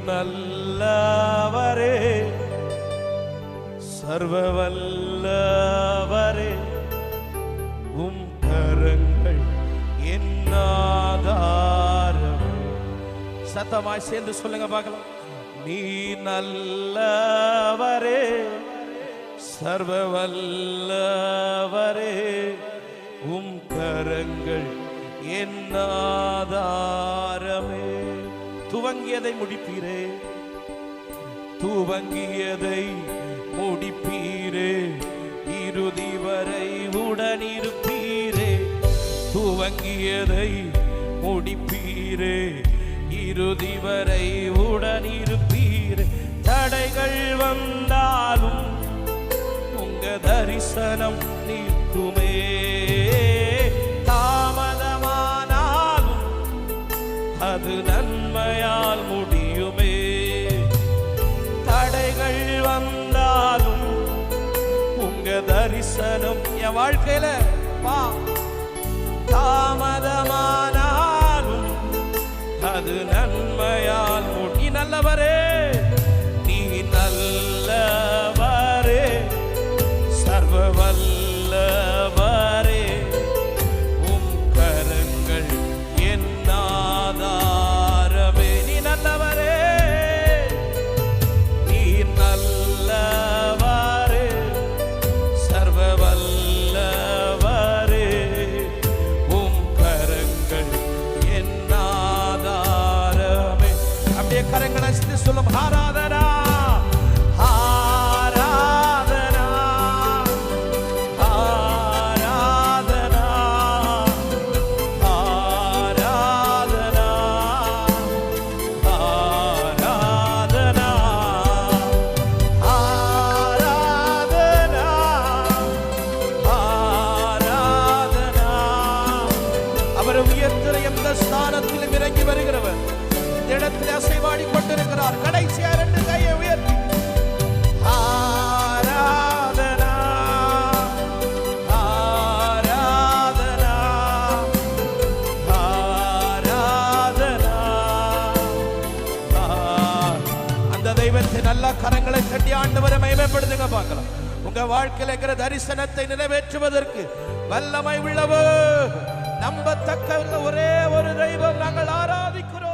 நல்லவரே, சர்வ வல்லவரே, உம் கரங்கள் என் ஆதாரம். சத்தமாய் சேர்ந்து சொல்லுங்க பார்க்கலாம். நீ நல்லவரே, சர்வ வல்லவரே, உம் கரங்கள் என் ஆதாரமே. துவங்கியதை முடிப்பீரே, துவங்கியதை முடிப்பீரே, இறுதி வரை உடனிருப்பீரே. துவங்கியதை முடிப்பீரே, இறுதி வரை உடனிருப்பீரே. தடைகள் வந்தாலும் உங்க தரிசனம் நிற்குமே. தாமதமானாலும் அது நன்மையால் முடியுமே. தடைகள் வந்தாலும் உங்க தரிசனம் என் வாழ்க்கையில தாமதமானாலும் அது நன்மையால் முடி. நல்லவரே, நீ நல்லவரே, சர்வ வல்லவரே, உம் கரங்கள் என் ஆதாரமே. நீ நல்லவரே, நீ நல்லவரே, சர்வ வல்லவரே, உம் கரங்கள் என் ஆதாரமே. அப்படியே கரங்களை சொல்லும். ஆராதனா, ஆராதனா, ஆராதனா, ஆராதனா, ஆராதனா, ஆராதனா, ஆராதனா. அவர் உயர்த்துற எந்த ஸ்தானத்திலும் இறங்கி வருகிறவர். இடத்தில் அசைவாடி கொண்டிருக்கிறார். கடைசியா ரெண்டு கையை உயர்த்தி ஆராதனா, ஆராதனா, ஆராதனா. அந்த தெய்வத்தை நல்ல கரங்களை தட்டி ஆண்டவரை மகிமைப்படுத்துங்க பார்க்கலாம். உங்க வாழ்க்கையில் இருக்கிற தரிசனத்தை நிறைவேற்றுவதற்கு வல்லமை உள்ளவர், நம்பத்தக்க ஒரே ஒரு தெய்வம் நாங்கள் ஆராதிக்கிறோம்.